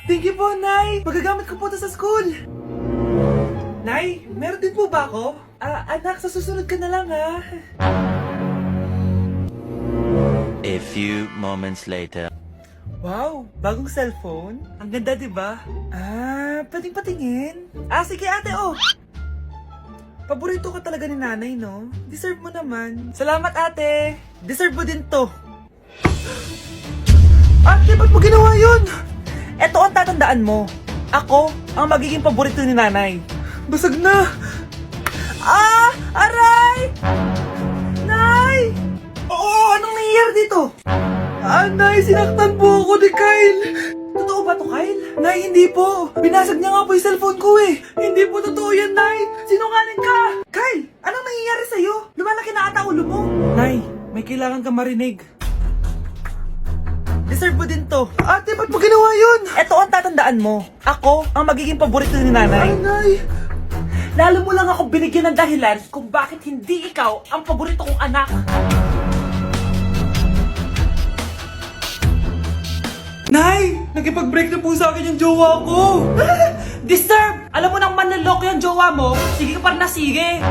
Thank you po, Nay! Magagamit ko po ito sa school! Nay, meron din po ba ako? Anak, sa susunod ka na lang, ha? A few moments later. Wow, bagong cellphone? Ang ganda, di ba? Pwedeng patingin? Sige ate, oh! Paborito ka talaga ni nanay, no? Deserve mo naman. Salamat, ate! Deserve mo din to. Ate, ba't mo ginawa yun? Eto ang tatandaan mo. Ako ang magiging paborito ni nanay. Basag na! Aray! Nay! Oo, anong nangyayari dito? Nay, sinaktan po ako ni Kyle. Totoo ba to, Kyle? Nay, hindi po. Binasag niya nga po yung cellphone ko eh. Hindi po totoo yan, Nay. Sinungaling ka. Kyle, anong nangyayari sa'yo? Lumalaki na ata ulo mo. Nay, may kailangan ka marinig. Deserve mo din to. Ate, ba't mo ginawa yun? Eto ang tatandaan mo. Ako ang magiging paborito ni nanay. Nay! Lalo mo lang ako binigyan ng dahilan kung bakit hindi ikaw ang paborito kong anak. Nay! Nakipag-break na po sa akin yung jowa ko! Disturb! Alam mo nang manloloko yung jowa mo, sige ka pa rin na sige!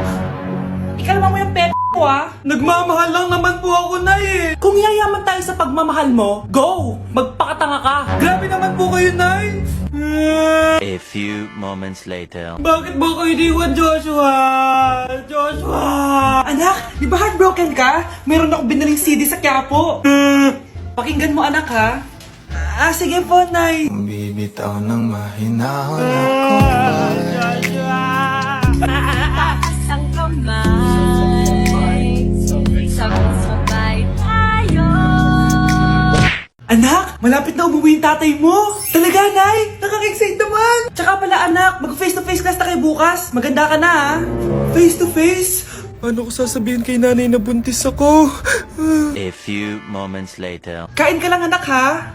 Ikalma mo yung ko Nagmamahal lang naman po ako, Nay eh! Kung yayaman tayo sa pagmamahal mo, go! Magpakatanga ka! Grabe naman po kayo, Nay! A few moments later. Bakit ba kayo iniwan, Joshua? Joshua! Anak, di ba heartbroken ka? Meron ako binaling CD sa Quiapo. Pakinggan mo, anak, ha? Sige po, Nay. Bibitaw ng mahinahon ako. Taas ang kamay, sabay-sabay tayo. Anak, malapit na umuwi yung tatay mo. Talaga, Nay? Nakaka-excite naman. Tsaka pala, anak, mag-face-to-face class na kayo bukas. Maganda ka na, ha? Face-to-face? Paano ko sasabihin kay nanay na buntis ako? A few moments later. Kain ka lang, anak, ha?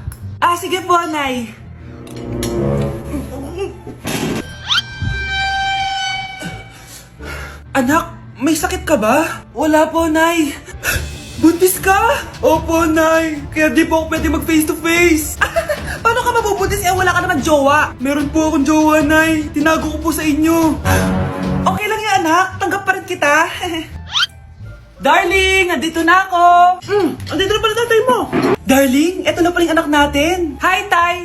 Sige po, Nay. Anak, may sakit ka ba? Wala po, Nay. Buntis ka? Opo, Nay. Kaya di po ako pwede mag face to face. Paano ka mabubuntis wala ka naman jowa? Meron po akong jowa, Nay. Tinago ko po sa inyo. Okay lang yan, anak. Tanggap pa rin kita. Darling, andito na ako. Andito na pala tatay mo. Darling, eto na pala yung anak natin. Hi, Tay.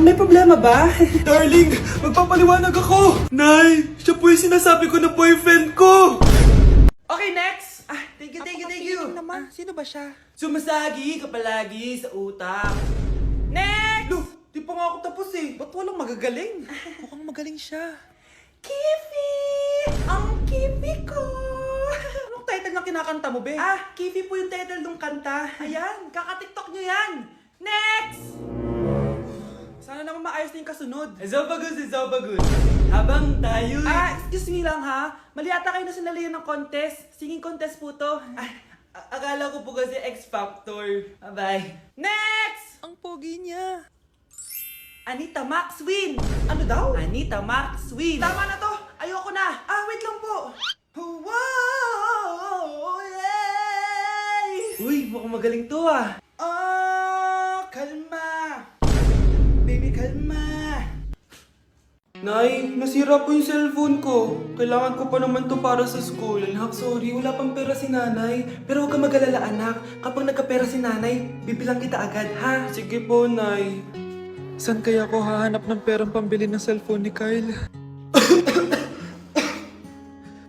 May problema ba? Darling, magpapaliwanag ako. Nay, siya po yung sinasabi ko na boyfriend ko. Okay, next. Thank you. Naman. Sino ba siya? Sumasagi ka palagi sa utak. Next! Look, di pa nga ako tapos eh. Ba't walang magagaling? Mukhang magaling siya. Kifi! Ang Kifi ko! Anong title ng kinakanta mo, be? Kifi po yung title ng kanta. Ayan, kaka-tiktok nyo yan. Next! Sana naman maayos na yung kasunod. Zobagus. Habang tayo... excuse me lang ha. Mali ata kayo na sinalihan ng contest. Singing contest po to. Akala ko po kasi X Factor. Bye-bye. Next! Ang pogi niya. Anita Max win! Ano daw? Anita Max win! Tama na to! Ayoko na! Wait lang po! Wow! Yay! Uy, mukhang magaling to kalma! Baby, kalma! Nay, nasira po yung cellphone ko. Kailangan ko pa naman to para sa school. Anak, sorry, wala pang pera si nanay. Pero huwag ka mag-alala, anak. Kapag nagkapera si nanay, bibilang kita agad, ha? Sige po, Nay. Saan kaya ako hahanap ng perang pambili ng cellphone ni Kyle?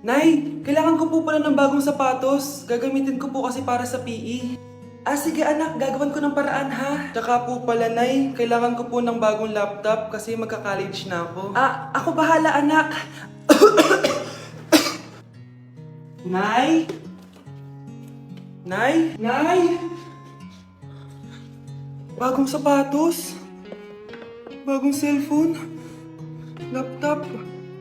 Nay, kailangan ko po pala ng bagong sapatos. Gagamitin ko po kasi para sa PE. Sige anak, gagawin ko ng paraan ha. Tsaka po pala, Nay, kailangan ko po ng bagong laptop kasi magka-college na ako. Ako bahala, anak. Nay? Nay? Nay? Bagong sapatos? Bagong cellphone? Laptop?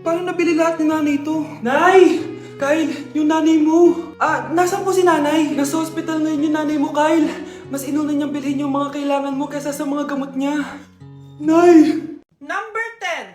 Paano nabili lahat ni nanay ito? Nay! Kyle, yung nanay mo. Nasaan po si nanay? Nasa hospital ngayon yung nanay mo, Kyle. Mas inuna niyang bilhin yung mga kailangan mo kaysa sa mga gamot niya. Nay! Number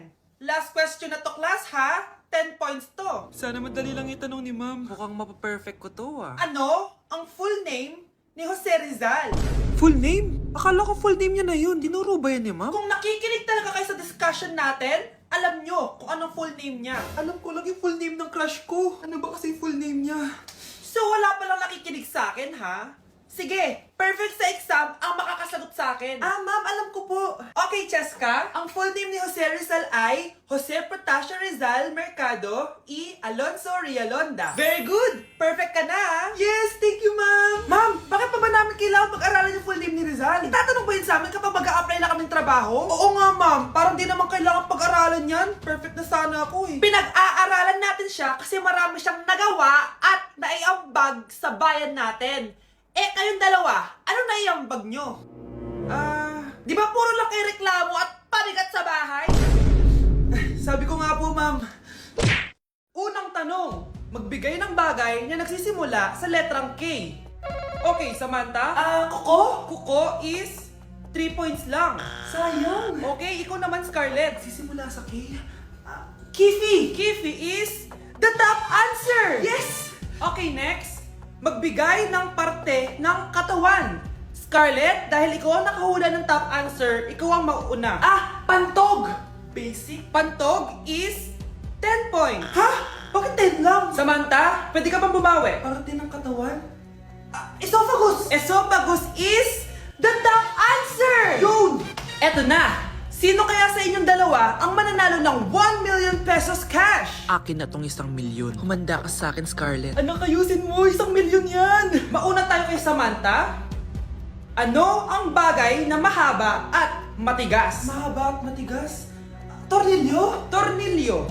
10. Last question na to, class, ha? 10 points to. Sana madali lang itanong ni ma'am. Mukhang mapaperfect ko to, Ano? Ang full name ni Jose Rizal. Full name? Akala ko full name niya na yun. Dinuro ba yan ni ma'am? Kung nakikinig talaga kayo sa discussion natin, alam nyo kung anong full name niya. Alam ko lang yung full name ng crush ko. Ano ba kasi full name niya? So wala palang nakikinig sa akin, ha? Sige, perfect sa exam ang makakasagot sa akin. Ma'am, alam ko po. Okay, Cheska, ang full name ni Jose Rizal ay Jose Protasio Rizal Mercado y Alonso Rialonda. Very good! Perfect ka na, ha? Yes, thank you, ma'am. Ma'am, bakit pa ba namin kailangan pag-aralan yung full name ni Rizal? Itatanong ba yun sa amin kapag mag-a-apply na kaming trabaho? Oo nga, ma'am. Parang di naman kailangan pag-aralan yan. Perfect na sana ako, eh. Pinag-aaralan natin siya kasi marami siyang nagawa at naiambag sa bayan natin. Kayong dalawa, ano naiambag nyo? Di ba puro lang kayo reklamo at pabigat sa bahay? Sabi ko nga po, ma'am. Unang tanong, magbigay ng bagay na nagsisimula sa letrang K. Okay, Samantha? Kuko? Kuko is 3 points lang. Sayang. Okay, ikaw naman, Scarlett. Sisimula sa K. Kifi. Kifi is the top answer. Yes! Okay, next. Magbigay ng parte ng katawan. Scarlett, dahil ikaw ang nakahula ng top answer, ikaw ang mauuna. Pantog! Basic. Pantog is 10 points. Ha? Bakit 10 lang? Samantha, pwede ka bang bumawi? Parte ng katawan? Esophagus! Esophagus is the top answer! Yun! Eto na! Sino kaya sa inyong dalawa ang mananalo ng 1 million pesos cash? Akin na tong 1 milyon. Humanda ka sa akin, Scarlett. Anak, ayusin mo! 1 milyon yan! Mauna tayo kay Samantha. Ano ang bagay na mahaba at matigas? Mahaba at matigas? Tornilyo? Tornilyo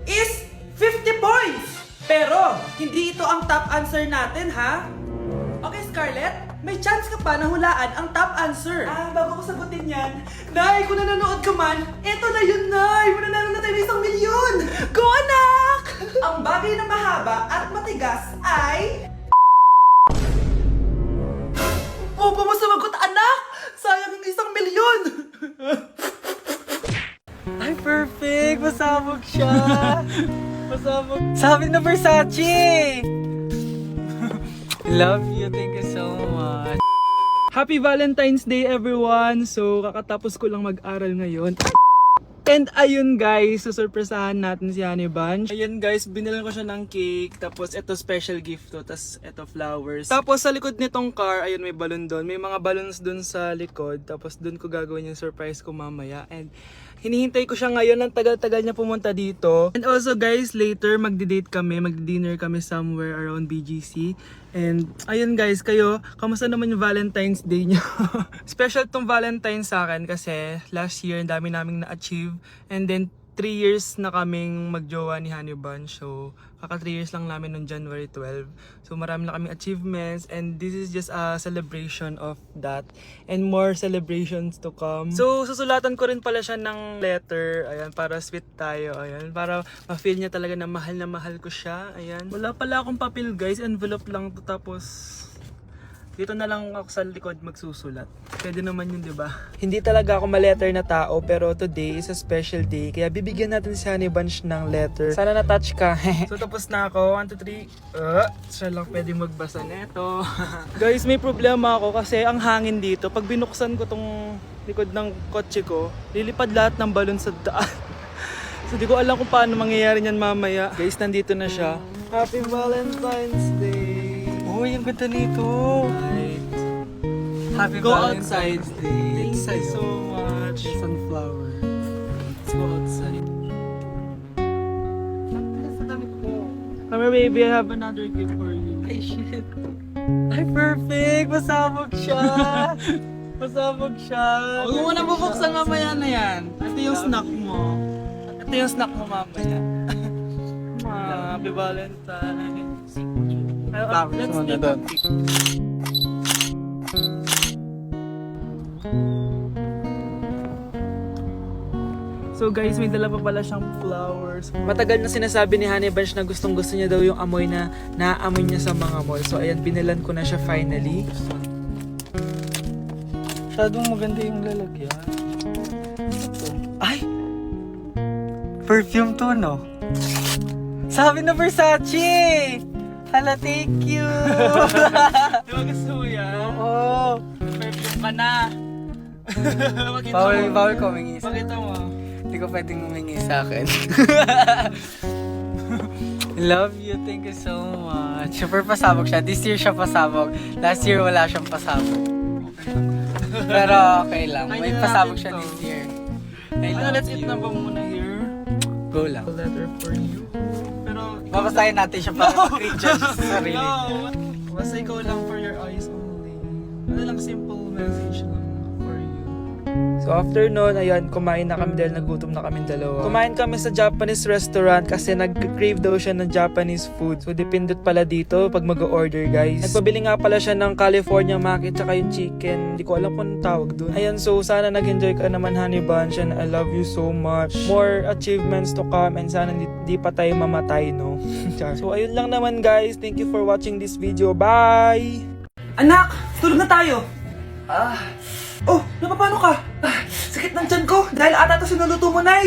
is 50 points! Pero, hindi ito ang top answer natin, ha? Okay, Scarlett, may chance ka pa na hulaan ang top answer. Bago ko sagutin yan, Nay, kung nanonood ka man, eto na yun, Nay! Mananalo na tayo ng 1 milyon! Go, anak! Ang bagay na mahaba at matigas ay... Opo mo sumagot, anak! Sayang yung 1 milyon! Ay, perfect! Masabog siya! Masabog. Sabi na Versace! Love you. Thank you so much. Happy Valentine's Day everyone! So, kakatapos ko lang mag-aral ngayon. And ayun guys, susurpresahan natin si Honey Bunch. Ayun guys, binilan ko siya ng cake. Tapos ito special gift to. Tapos ito flowers. Tapos sa likod nitong car, ayun may balon doon. May mga balloons doon sa likod. Tapos doon ko gagawin yung surprise ko mamaya. And hinihintay ko siya ngayon. Ang tagal-tagal niya pumunta dito. And also guys, later magdi-date kami. Magdi-dinner kami somewhere around BGC. And ayun guys, kayo, kamusta naman yung Valentine's Day niyo? Special tong Valentine's sa akin kasi last year ang dami naming na-achieve. And then 3 years na kaming magjowa ni Honey Bunch. So kaka 3 years lang namin noong January 12. So marami na kaming achievements and this is just a celebration of that. And more celebrations to come. So susulatan ko rin pala siya ng letter. Ayan, para sweet tayo. Ayan, para ma-feel niya talaga na mahal ko siya. Ayan. Wala pala akong papel guys. Envelope lang to, tapos dito na lang ako sa likod magsusulat. Pwede naman yun, di ba? Hindi talaga ako ma-letter na tao, pero today is a special day. Kaya bibigyan natin si Honey Bunch ng letter. Sana na-touch ka. So tapos na ako. 1, 2, 3. Siya lang pwede magbasa neto. Guys, may problema ako kasi ang hangin dito. Pag binuksan ko tong likod ng kotse ko, lilipad lahat ng balon sa daan. So di ko alam kung paano mangyayari niyan mamaya. Guys, nandito na siya. Happy Valentine's Day! Uy, ang ganda nito! Happy Go Valentine's Day. Thank you so much. Sunflower. Let's go outside. Come here, baby. I have another gift for you. Ay, shit. Ay, perfect! Masabog siya! Masabog siya! Huwag mo na bubuksan mamaya na yan. Ito yung snack mo. Ito yung snack mo mamaya. Happy Valentine's. Let's take a pic. So guys, may dala pa pala siyang flowers. Matagal na sinasabi ni Honey Bunch na gustong gusto niya daw yung amoy na naaamoy niya sa mga mall. So ayan, binilan ko na siya finally. Masyadong maganda yung lalagyan. Ay! Perfume to, no? Sabi na Versace! Hala, thank you! Di ba gusto mo yan? Oo! Perfume ka na. Pakita Bawal ko humingi sa Pakita mo. Hindi ko pwedeng humingi sa akin. Love you, thank you so much. Super pasabog siya. This year siya pasabog. Last year wala siyang pasabog. Pero okay lang. May pasabog siya this year. I love Let's eat you. na ba muna here? Go lang. A letter for you. Pero Babasahin natin siya para mag-recharge sa sarili. No! Basta ikaw lang for your eyes only. Ano lang, simple message lang for you. So after nun, ayan, kumain na kami dahil nagutom na kami dalawa. Kumain kami sa Japanese restaurant kasi nag-crave daw siya ng Japanese food. So dependent pala dito pag mag-order, guys. Nagpabili nga pala siya ng California Maki tsaka yung chicken. Hindi ko alam kung anong tawag dun. Ayan, so sana nag-enjoy ka naman, Honey Bunch, and I love you so much. More achievements to come and sana di pa tayo mamatay, no? So ayun lang naman, guys. Thank you for watching this video. Bye! Anak! Tulog na tayo! Oh, napapano ka? Sakit ng tiyan ko dahil ata ito sinuluto mo, Nay!